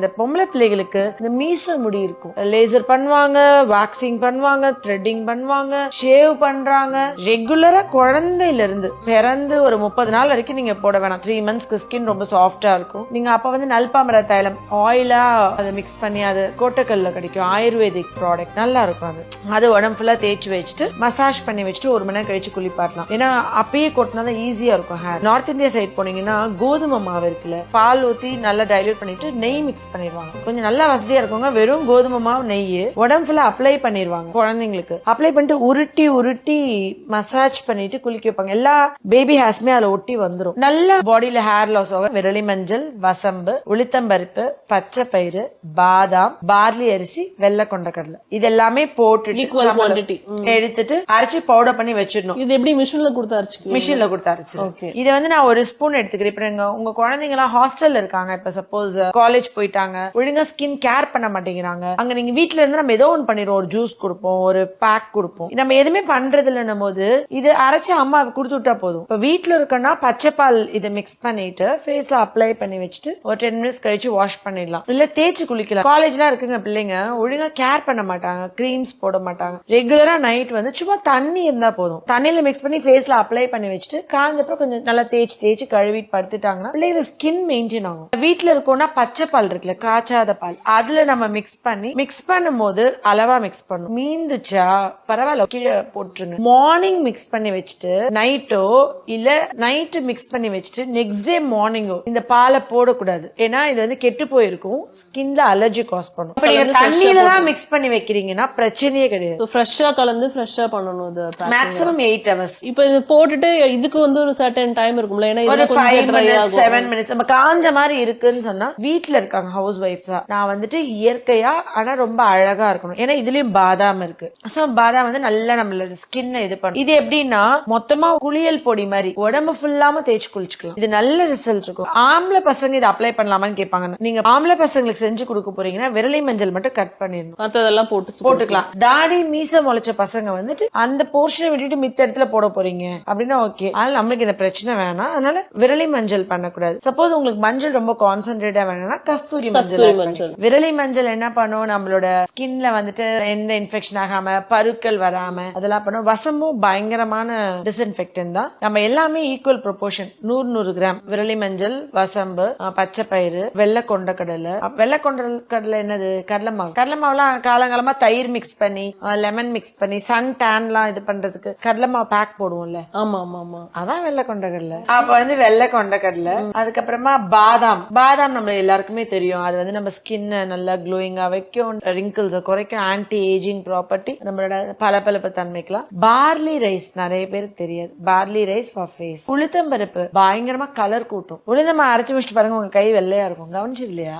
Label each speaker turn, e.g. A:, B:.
A: அந்த பொம்பளை பிள்ளைகளுக்கு இந்த மீச முடி இருக்கும், லேசர் பண்ணுவாங்க, வாக்சிங் பண்ணுவாங்க, த்ரெட்டிங் பண்ணுவாங்க, ஷேவ் பண்றாங்க. ரெகுலரா குழந்தையில இருந்து பிறந்து ஒரு 30 நாள் வரைக்கும் நீங்க போட வேணாம். 3 மந்த்ஸ்க்கு ஸ்கின் ரொம்ப சாஃப்டா இருக்கும். நீங்க அப்ப வந்து நல்பாமர தைலம் ஆயிலா அதை மிக்ஸ் பண்ணி அது கோட்டக்கல்ல கிடைக்கும், ஆயுர்வேதிக் ப்ராடக்ட் நல்லா இருக்கும். அது உடம்பு ஃபுல்லா தேய்ச்சி வச்சுட்டு மசாஜ் பண்ணி வச்சுட்டு 1 மணி நேரம் கழிச்சு குளிப்பாட்டலாம். ஏன்னா அப்பயே கொட்டினாதான் ஈஸியா இருக்கும் ஹேர். நார்த் இந்தியா சைட் போனீங்கன்னா கோதுமை மாவு இருக்குல்ல, பால் ஊத்தி நல்லா டைல்யூட் பண்ணிட்டு நெய் மிக்ஸ் பண்ணிடுவாங்க. கொஞ்சம் நல்லா வசதியா இருக்குங்க. வெறும் கோதுமை மாவு நெய் உடம்பு ஃபுல்லா அப்ளை பண்ணிடுவாங்க. குழந்தைங்களுக்கு அப்ளை பண்ணிட்டு உருட்டி உருட்டி மசாஜ் பண்ணிட்டு குளிக்க வைப்பாங்க. எல்லா பேபி ஹேர்ஸ்மே அதுல ஒட்டி வந்துடும். நல்ல பாடியில ஹேர் லாஸ் ஆகும். விரலி மஞ்சள், வசம்பு, உளுத்தம்பருப்பு, பச்சை பயிறு, பாதாம், பார்லி அரிசி, வெள்ளை கொண்டக்கடலை இது எல்லாமே போட்டு எடுத்துட்டு அரைச்சி பவுடர் பண்ணி வச்சிடணும்.
B: இது எப்படி மிஷின்ல கொடுத்து அரைச்சு?
A: மிஷின்ல கொடுத்து அரைச்சு. இதை வந்து நான் 1 ஸ்பூன் எடுத்துக்கிறேன். இப்ப உங்க குழந்தைங்க எல்லாம் ஹாஸ்டல்ல இருக்காங்க, இப்ப சப்போஸ் காலேஜ் போயிட்டாங்க, ஒழுங்கா ஸ்கின் கேர் பண்ண மாட்டேங்கிறாங்க, அங்க நீங்க வீட்டுல இருந்து நம்ம ஏதோ ஒன்று பண்ணிடுவோம், ஒரு ஜூஸ் கொடுப்போம், ஒரு பேக் கொடுப்போம். நம்ம எதுவுமே பண்றது இல்லைன்னும் போது இது அரைச்சு அம்மா கொடுத்து விட்டா போதும். இப்ப வீட்டுல இருக்கன்னா பச்சை பால் இதை மிக்ஸ் பண்ணிட்டு ஃபேஸ்ல அப்ளை பண்ணி வச்சுட்டு ஒரு 10 மினிட்ஸ் கழிச்சு வாஷ் பண்ணிடலாம். இல்ல தேய்ச்சி குளிக்கலாம். காலேஜ்லாம் இருக்குங்க பிள்ளைங்க ஒழுங்கா கேர் பண்ண மாட்டாங்க, கிரீம்ஸ் போட மாட்டாங்க. ரெகுலரா நைட் வந்து சும்மா தண்ணி இருந்தா போதும், தண்ணியில மிக்ஸ் பண்ணி ஃபேஸ்ல அப்ளை பண்ணி வச்சுட்டு காஞ்சப்பறம் கொஞ்சம் நல்லா தேய்ச்சி கழுவிட்டு படுத்துட்டாங்கன்னா பிள்ளைங்களுக்கு ஸ்கின் மெயின்டைன் ஆகும். வீட்டுல இருக்கோம்னா பச்சை பால் இருக்குல்ல, காய்ச்சாத பால், அதுல நம்ம மிக்ஸ் பண்ணும் போது அளவா மிக்ஸ் பண்ணும். மீந்துச்சா பரவாயில்ல கீழே போட்டுருங்க. மார்னிங் மிக்ஸ் பண்ணி வச்சுட்டு நைட்டோ இல்ல நைட்டு மிக்ஸ் பண்ணி வச்சுட்டு நெக்ஸ்ட் டே மார்னிங்கோ இந்த பாலை போடக்கூடாது. ஏன்னா இது வந்து கெட்டு போயிருக்கும், ஸ்கின்ல அலர்ஜி காஸ் பண்ணும். தண்ணியில தான் மிக்ஸ் பண்ணி வைக்கிறீங்கன்னா பிரச்சனையே கிடையாது.
B: ஃப்ரெஷ்ஷா கலந்து ஃப்ரெஷ்ஷா பண்ணணும். இது
A: மேக்ஸிமம் 8 hours.
B: இப்போ இது போட்டுட்டு இதுக்கு வந்து ஒரு சர்டன் டைம் இருக்கும்ல, ஏன்னா
A: ஒரு 5 minutes 7 minutes நம்ம காஞ்ச மாதிரி இருக்குன்னு சொன்னா வீட்டுல இருக்காங்க ஹவுஸ் ஒய்ஃப்ஸா, நான் வந்துட்டு இயற்கையா ஆனா ரொம்ப அழகா இருக்கணும். ஏன்னா இதுலயும் பாதாம் இருக்கு. சோ பாதாம் வந்து நல்லா நம்மளோட ஸ்கின் இது பண்ணும். இது எப்படின்னா மொத்தமா குளியல் பொடி மாதிரி உடம்பு ஃபுல்லாம தேய்ச்சி குளிச்சுக்கலாம். இது நல்ல ரிசல்ட் இருக்கும். ஆம்பளை பசங்க இதை அப்ளை பண்ணலாமான்னு கேட்பாங்க. நீங்க ஆம்பளை பசங்களுக்கு செஞ்சு கொடுக்க போறீங்கன்னா விரலி மஞ்சள் மட்டும் கட் பண்ணிடணும்,
B: மத்ததெல்லாம் போட்டுக்கலாம்.
A: தாடி மீச முளைச்ச பசங்க வந்துட்டு அந்த போர்ஷனை விட்டுட்டு மித்த இடத்துல போட போறீங்க அப்படின்னா ஓகே. அதனால நம்மளுக்கு இந்த பிரச்சனை வேணாம். அதனால விரலி மஞ்சள் பண்ணக்கூடாது. சப்போஸ் உங்களுக்கு மஞ்சள் ரொம்ப கான்சென்ட்ரேட்டா வேணும்னா கஸ்தூரி மஞ்சள். விரலி மஞ்சள் என்ன பண்ணும், நம்மளோட ஸ்கின்ல வந்துட்டு எந்த இன்ஃபெக்ஷன் ஆகாம பருக்கள் வராம அதெல்லாம் பண்ணும். வசமும் பயங்கரமான டிஸ்இன்ஃபெக்டன்ட் தான். நம்ம எல்லாமே ஈக்குவல் ப்ரொபோர்ஷன் 100 கிராம் விரலி மஞ்சள், வசம்பு, பச்சை பயிறு, வெள்ளை கொண்டக்கடலை. வெள்ளை கொண்டக்கடலை என்னது, கடலை மாவு. கடலை மாவுலாம் காலங்காலமா தயிர் மிக்ஸ் பண்ணி லெமன் மிக்ஸ் பண்ணி சன் டேன்லாம் இது பண்றதுக்கு கடலை மாவு பேக் போடுவோம்ல.
B: ஆமா ஆமா ஆமா,
A: அதான் வெள்ளை கொண்டக்கடலை. அப்ப வந்து வெள்ளை கொண்டக்கடலை. அதுக்கப்புறமா பாதாம். பாதாம் நம்ம எல்லாருக்குமே தெரியும், அது வந்து நம்ம ஸ்கின் நல்லா க்ளோயிங்கா வைக்கும், ரிங்கிள்ஸ் குறைக்கும், ஆன்டி ஏஜிங் ப்ராப்பர்ட்டி, நம்மளோட பளபளப்பு தன்மைக்கலாம். பார்லி ரைஸ் நிறைய பேருக்கு தெரியாது. Barley rice for face. உளுத்தம்பருப்பு பயங்கரமா கலர் கூட்டும். உளுந்தமா அரைச்சு வச்சுட்டு பாருங்க, உங்க கை வெள்ளையா இருக்கும். கவனிச்சது இல்லையா?